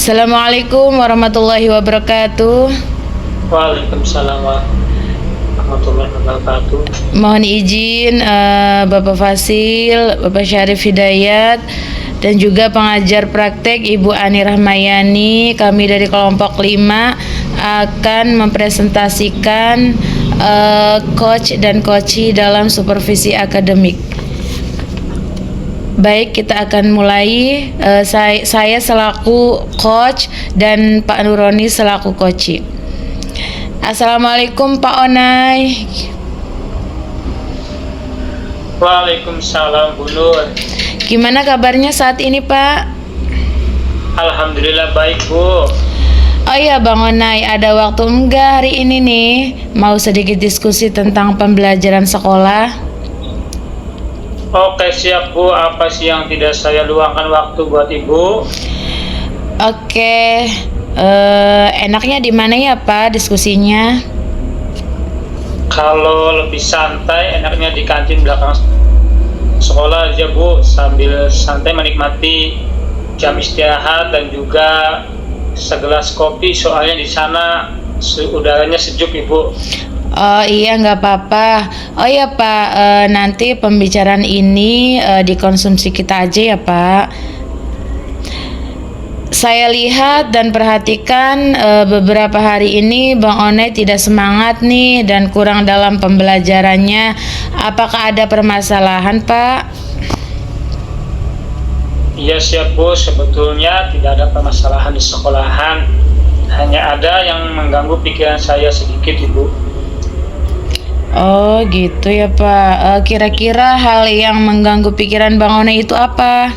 Assalamualaikum warahmatullahi wabarakatuh. Waalaikumsalam warahmatullahi wabarakatuh. Mohon izin Bapak Fasil, Bapak Syarif Hidayat, dan juga pengajar praktek Ibu Ani Rahmayani. Kami dari kelompok 5 akan mempresentasikan coach dan coachee dalam supervisi akademik. Baik, kita akan mulai. Saya selaku coach dan Pak Nuroni selaku coachee. Assalamualaikum Pak Onai. Waalaikumsalam Bu Nur. Gimana kabarnya saat ini Pak? Alhamdulillah baik Bu. Oh iya Bang Onai, ada waktu enggak hari ini nih? Mau sedikit diskusi tentang pembelajaran sekolah? Oke siap Bu, apa sih yang tidak saya luangkan waktu buat Ibu? Oke, enaknya di mana ya Pak diskusinya? Kalau lebih santai enaknya di kantin belakang sekolah aja Bu, sambil santai menikmati jam istirahat dan juga segelas kopi, soalnya di sana udaranya sejuk Ibu. Oh iya, nggak apa-apa. Oh iya Pak, nanti pembicaraan ini dikonsumsi kita aja ya Pak. Saya lihat dan perhatikan beberapa hari ini Bang Onai tidak semangat nih dan kurang dalam pembelajarannya. Apakah ada permasalahan Pak? Iya siap Bu, sebetulnya tidak ada permasalahan di sekolahan, hanya ada yang mengganggu pikiran saya sedikit Ibu. Oh gitu ya Pak. Kira-kira hal yang mengganggu pikiran Bang Onai itu apa?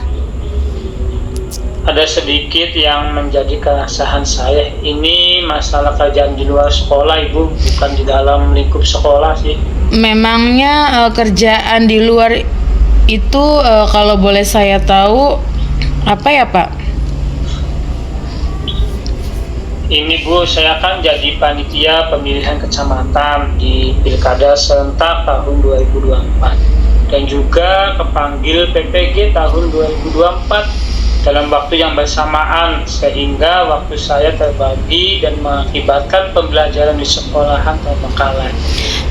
Ada sedikit yang menjadi keresahan saya, ini masalah kerjaan di luar sekolah Ibu, bukan di dalam lingkup sekolah sih. Memangnya kerjaan di luar itu kalau boleh saya tahu apa ya Pak? Ini Bu, saya kan jadi panitia pemilihan kecamatan di Pilkada serentak tahun 2024 dan juga kepanggil PPG tahun 2024 dalam waktu yang bersamaan, sehingga waktu saya terbagi dan mengakibatkan pembelajaran di sekolahan terbengkalai.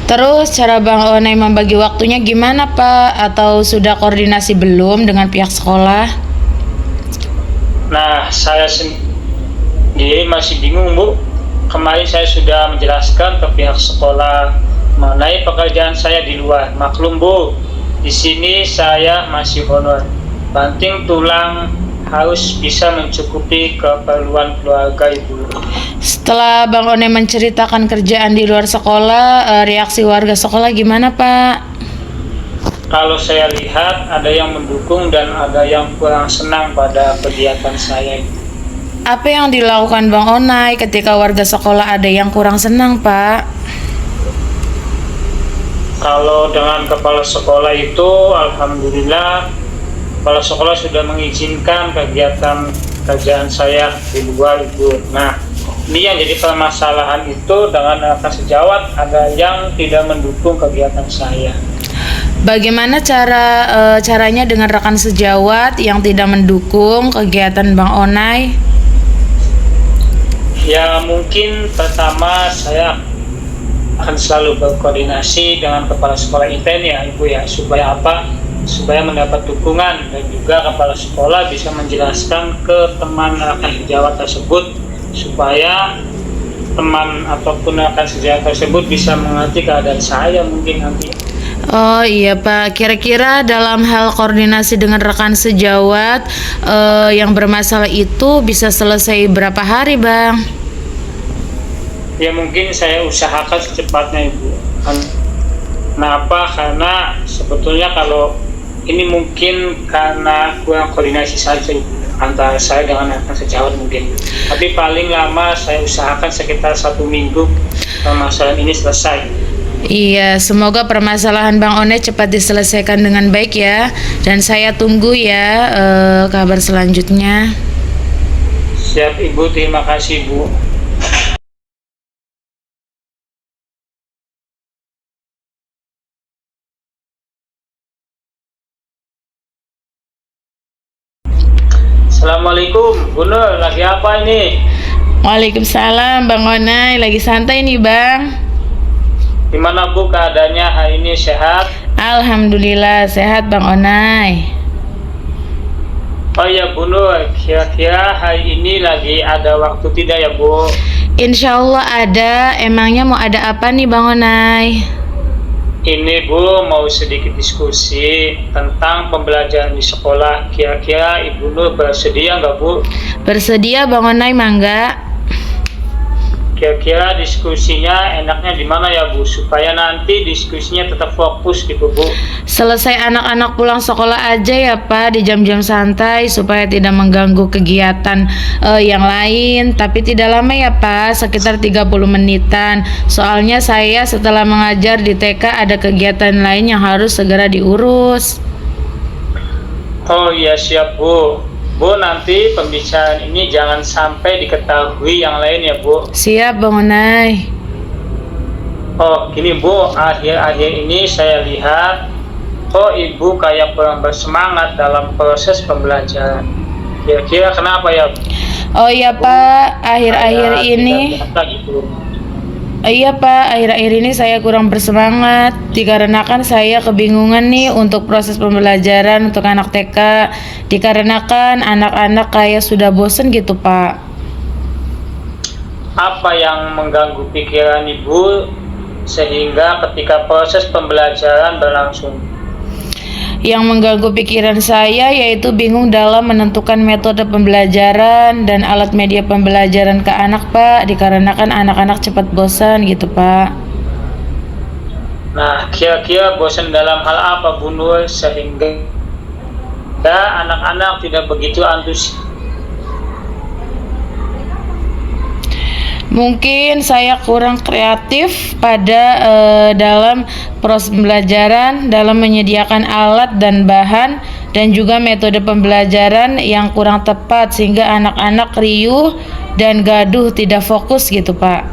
Terus cara Bang Onai membagi waktunya gimana Pak? Atau sudah koordinasi belum dengan pihak sekolah? Nah, saya sendiri masih bingung Bu. Kemarin saya sudah menjelaskan ke pihak sekolah mengenai pekerjaan saya di luar. Maklum Bu, di sini saya masih honor. Banting tulang harus bisa mencukupi keperluan keluarga Ibu. Setelah Bang Onai menceritakan kerjaan di luar sekolah, reaksi warga sekolah gimana Pak? Kalau saya lihat ada yang mendukung dan ada yang kurang senang pada kegiatan saya. Apa yang dilakukan Bang Onai ketika warga sekolah ada yang kurang senang Pak? Kalau dengan kepala sekolah itu, alhamdulillah kepala sekolah sudah mengizinkan kegiatan kerjaan saya di luar Ibu. Nah, ini yang jadi permasalahan itu dengan rekan sejawat, ada yang tidak mendukung kegiatan saya. Bagaimana caranya dengan rekan sejawat yang tidak mendukung kegiatan Bang Onai? Ya mungkin pertama saya akan selalu berkoordinasi dengan kepala sekolah intern ya Ibu ya, supaya apa? Supaya mendapat dukungan dan juga kepala sekolah bisa menjelaskan ke teman rekan sejawat tersebut supaya teman ataupun rekan sejawat tersebut bisa mengerti keadaan saya mungkin nanti. Oh iya Pak, kira-kira dalam hal koordinasi dengan rekan sejawat yang bermasalah itu bisa selesai berapa hari Bang? Ya mungkin saya usahakan secepatnya Ibu. Kenapa? Karena sebetulnya kalau ini mungkin karena kurang koordinasi saja antara saya dengan rekan sejawat mungkin. Tapi paling lama saya usahakan sekitar 1 minggu permasalahan ini selesai. Iya, semoga permasalahan Bang Onai cepat diselesaikan dengan baik ya. Dan saya tunggu ya kabar selanjutnya. Siap Ibu, terima kasih Bu. Assalamualaikum, Bu Nur, lagi apa ini? Waalaikumsalam Bang Onai, lagi santai nih Bang. Gimana Bu keadaannya hari ini, sehat? Alhamdulillah sehat Bang Onai. Oh iya Bu Nur, kira-kira hari ini lagi ada waktu tidak ya Bu? Insya Allah ada, emangnya mau ada apa nih Bang Onai? Ini Bu mau sedikit diskusi tentang pembelajaran di sekolah. Kira-kira Ibu Nur bersedia nggak Bu? Bersedia Bang Onai, mangga. Kira-kira diskusinya enaknya di mana ya Bu? Supaya nanti diskusinya tetap fokus gitu Bu. Selesai anak-anak pulang sekolah aja ya Pak, di jam-jam santai supaya tidak mengganggu kegiatan yang lain. Tapi tidak lama ya Pak, sekitar 30 menitan. Soalnya saya setelah mengajar di TK ada kegiatan lain yang harus segera diurus. Oh iya siap Bu. Bu, nanti pembicaraan ini jangan sampai diketahui yang lain ya Bu. Siap Bang Onai. Oh gini Bu, akhir-akhir ini saya lihat Ibu kayak kurang bersemangat dalam proses pembelajaran. Kira-kira kenapa ya Bu? Oh iya Pak, akhir-akhir Kayak ini tidak biasa gitu. Iya Pak, akhir-akhir ini saya kurang bersemangat dikarenakan saya kebingungan nih untuk proses pembelajaran untuk anak TK, dikarenakan anak-anak kayak sudah bosen gitu Pak. Apa yang mengganggu pikiran Ibu sehingga ketika proses pembelajaran berlangsung? Yang mengganggu pikiran saya yaitu bingung dalam menentukan metode pembelajaran dan alat media pembelajaran ke anak Pak, dikarenakan anak-anak cepat bosan gitu Pak. Nah, kira-kira bosan dalam hal apa Bu Nur sehingga anak-anak tidak begitu antusias? Mungkin saya kurang kreatif pada dalam proses pembelajaran, dalam menyediakan alat dan bahan, dan juga metode pembelajaran yang kurang tepat sehingga anak-anak riuh dan gaduh, tidak fokus gitu Pak.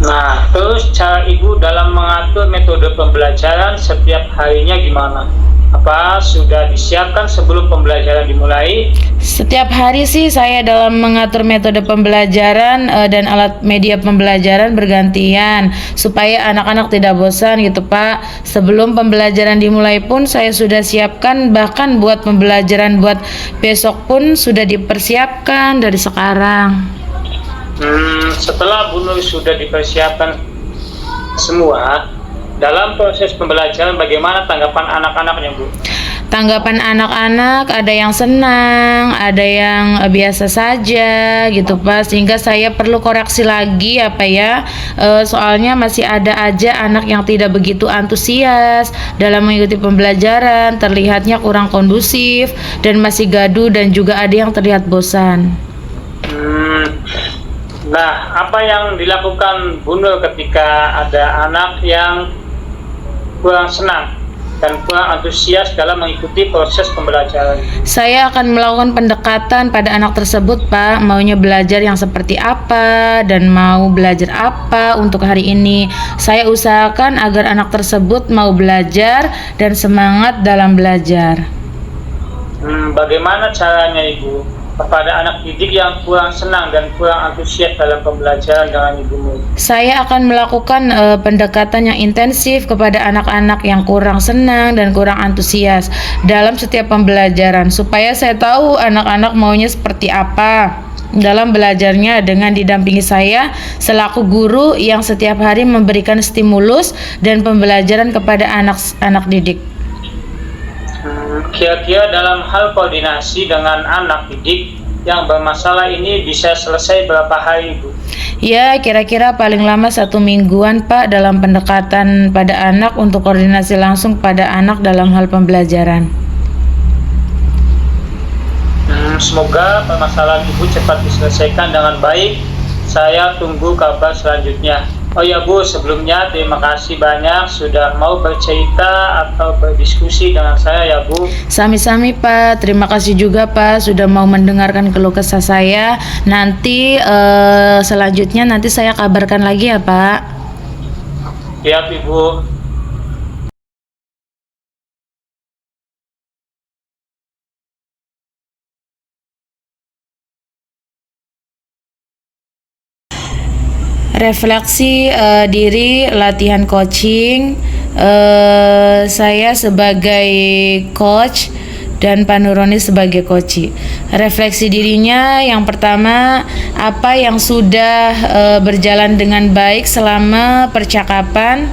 Nah, terus cara Ibu dalam mengatur metode pembelajaran setiap harinya gimana? Apa sudah disiapkan sebelum pembelajaran dimulai? Setiap hari sih saya dalam mengatur metode pembelajaran dan alat media pembelajaran bergantian supaya anak-anak tidak bosan gitu Pak. Sebelum pembelajaran dimulai pun saya sudah siapkan, bahkan buat pembelajaran buat besok pun sudah dipersiapkan dari sekarang. Setelah Bu Nur sudah dipersiapkan semua, dalam proses pembelajaran bagaimana tanggapan anak-anaknya Bu? Tanggapan anak-anak ada yang senang, ada yang biasa saja gitu Pak, sehingga saya perlu koreksi lagi apa ya, soalnya masih ada aja anak yang tidak begitu antusias dalam mengikuti pembelajaran, terlihatnya kurang kondusif dan masih gaduh, dan juga ada yang terlihat bosan. Nah, apa yang dilakukan Bu Nur ketika ada anak yang kurang senang dan kurang antusias dalam mengikuti proses pembelajaran? Saya akan melakukan pendekatan pada anak tersebut Pak, maunya belajar yang seperti apa dan mau belajar apa untuk hari ini. Saya usahakan agar anak tersebut mau belajar dan semangat dalam belajar. Bagaimana caranya Ibu kepada anak didik yang kurang senang dan kurang antusias dalam pembelajaran dengan Ibu Nur? Saya akan melakukan pendekatan yang intensif kepada anak-anak yang kurang senang dan kurang antusias dalam setiap pembelajaran, supaya saya tahu anak-anak maunya seperti apa dalam belajarnya, dengan didampingi saya selaku guru yang setiap hari memberikan stimulus dan pembelajaran kepada anak-anak didik. Kira-kira dalam hal koordinasi dengan anak didik yang bermasalah ini bisa selesai berapa hari Bu? Ya, kira-kira paling lama 1 mingguan Pak dalam pendekatan pada anak untuk koordinasi langsung pada anak dalam hal pembelajaran. Semoga permasalahan Ibu cepat diselesaikan dengan baik. Saya tunggu kabar selanjutnya. Oh ya Bu, sebelumnya terima kasih banyak sudah mau bercerita atau berdiskusi dengan saya ya Bu. Sami-sami Pak, terima kasih juga Pak sudah mau mendengarkan keluh kesah saya. Nanti selanjutnya nanti saya kabarkan lagi ya Pak. Siap Ibu. Refleksi diri latihan coaching. Saya sebagai coach dan Pak Nuroni sebagai coach. Refleksi dirinya yang pertama, apa yang sudah berjalan dengan baik selama percakapan,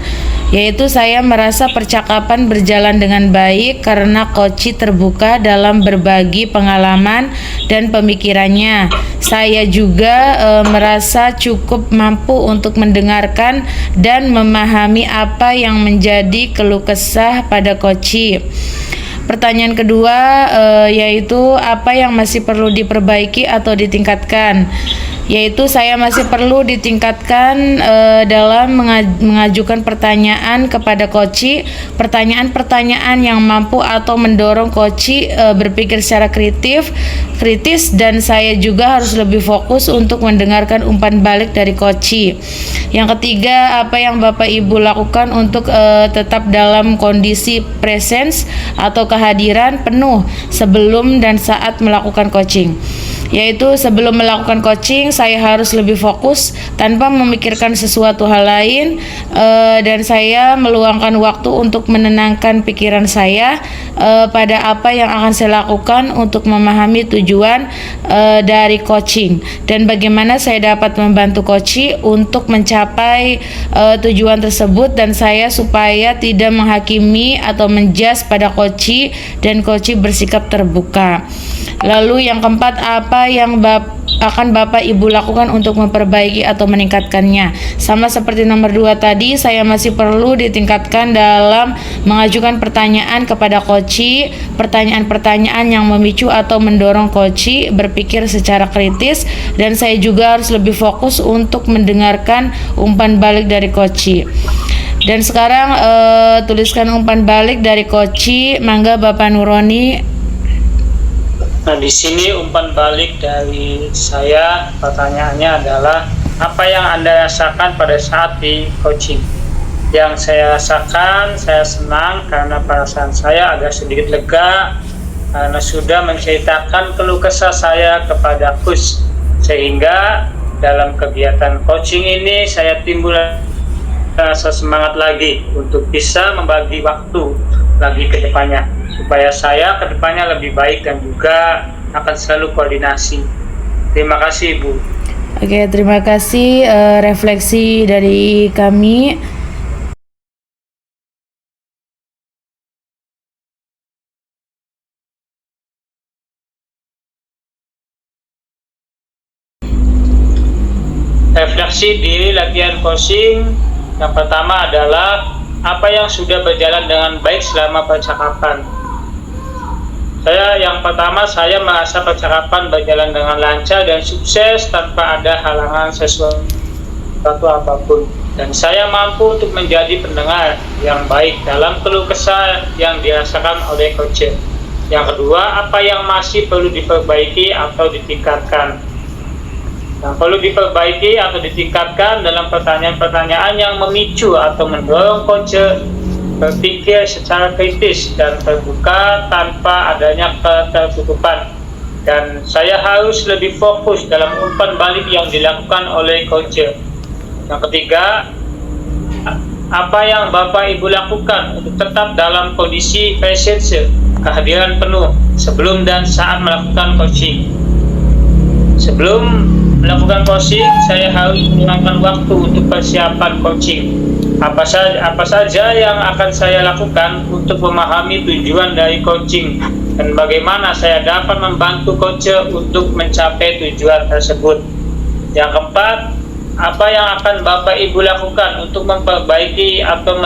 yaitu saya merasa percakapan berjalan dengan baik karena coach terbuka dalam berbagi pengalaman dan pemikirannya. Saya juga merasa cukup mampu untuk mendengarkan dan memahami apa yang menjadi keluh kesah pada coach. Pertanyaan kedua yaitu apa yang masih perlu diperbaiki atau ditingkatkan, yaitu saya masih perlu ditingkatkan dalam mengajukan pertanyaan kepada coach, pertanyaan-pertanyaan yang mampu atau mendorong coach berpikir secara kritis, dan saya juga harus lebih fokus untuk mendengarkan umpan balik dari coach. Yang ketiga, apa yang Bapak Ibu lakukan untuk tetap dalam kondisi presence atau kehadiran penuh sebelum dan saat melakukan coaching. Yaitu sebelum melakukan coaching saya harus lebih fokus tanpa memikirkan sesuatu hal lain, dan saya meluangkan waktu untuk menenangkan pikiran saya pada apa yang akan saya lakukan untuk memahami tujuan dari coaching dan bagaimana saya dapat membantu coach untuk mencapai tujuan tersebut, dan saya supaya tidak menghakimi atau menjudge pada coach dan coach bersikap terbuka. Lalu yang keempat, apa yang akan Bapak Ibu lakukan untuk memperbaiki atau meningkatkannya? Sama seperti nomor 2 tadi, saya masih perlu ditingkatkan dalam mengajukan pertanyaan kepada coach, pertanyaan-pertanyaan yang memicu atau mendorong coach berpikir secara kritis, dan saya juga harus lebih fokus untuk mendengarkan umpan balik dari coach. Dan sekarang tuliskan umpan balik dari coach, mangga Bapak Nuroni. Nah, di sini umpan balik dari saya, pertanyaannya adalah apa yang Anda rasakan pada saat di coaching? Yang saya rasakan, saya senang karena perasaan saya agak sedikit lega karena sudah menceritakan keluh kesah saya kepada coach, sehingga dalam kegiatan coaching ini saya timbul rasa semangat lagi untuk bisa membagi waktu lagi ke depannya, supaya saya ke depannya lebih baik dan juga akan selalu koordinasi. Terima kasih, Ibu. Oke, terima kasih refleksi dari kami. Refleksi diri latihan coaching yang pertama adalah apa yang sudah berjalan dengan baik selama percakapan. Yang pertama, saya merasa percakapan berjalan dengan lancar dan sukses tanpa ada halangan sesuatu apapun. Dan saya mampu untuk menjadi pendengar yang baik dalam keluh kesah yang dirasakan oleh coach. Yang kedua, apa yang masih perlu diperbaiki atau ditingkatkan. Yang perlu diperbaiki atau ditingkatkan dalam pertanyaan-pertanyaan yang memicu atau mendorong coach berpikir secara kritis dan terbuka tanpa adanya ketertutupan. Dan saya harus lebih fokus dalam umpan balik yang dilakukan oleh coach. Yang ketiga, apa yang Bapak Ibu lakukan untuk tetap dalam kondisi presence, kehadiran penuh sebelum dan saat melakukan coaching. Sebelum melakukan coaching, saya harus meluangkan waktu untuk persiapan coaching. Apa saja yang akan saya lakukan untuk memahami tujuan dari coaching dan bagaimana saya dapat membantu coach untuk mencapai tujuan tersebut. Yang keempat, apa yang akan Bapak Ibu lakukan untuk memperbaiki atau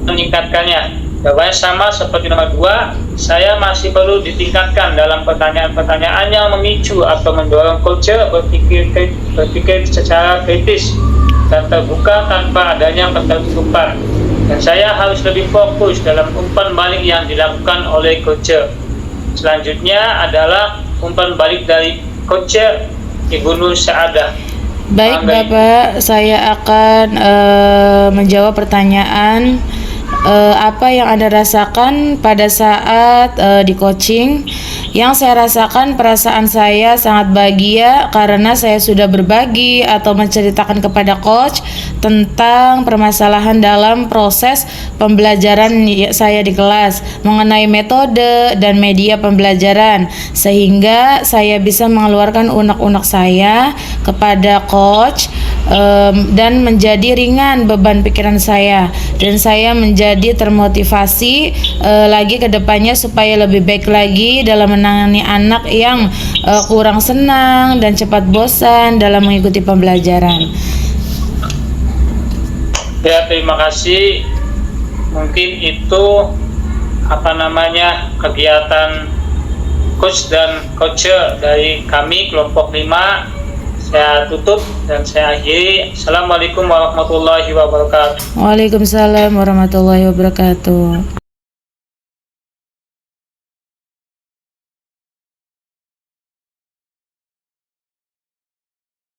meningkatkannya? Jawabannya sama seperti nomor 2, saya masih perlu ditingkatkan dalam pertanyaan-pertanyaan yang memicu atau mendorong coach berpikir secara kritis dan terbuka tanpa adanya ketertutupan. Dan saya harus lebih fokus dalam umpan balik yang dilakukan oleh coach. Selanjutnya adalah umpan balik dari coach Ibu Nur Saadah. Baik Bapak, saya akan menjawab pertanyaan apa yang Anda rasakan pada saat di coaching. Yang saya rasakan, perasaan saya sangat bahagia karena saya sudah berbagi atau menceritakan kepada coach tentang permasalahan dalam proses pembelajaran saya di kelas mengenai metode dan media pembelajaran, sehingga saya bisa mengeluarkan unek-unek saya kepada coach dan menjadi ringan beban pikiran saya, dan saya menjadi termotivasi lagi ke depannya supaya lebih baik lagi dalam menangani anak yang kurang senang dan cepat bosan dalam mengikuti pembelajaran. Ya, terima kasih. Mungkin itu kegiatan coach dan coacher dari kami kelompok 5. Saya tutup dan saya akhiri. Assalamualaikum warahmatullahi wabarakatuh. Waalaikumsalam warahmatullahi wabarakatuh.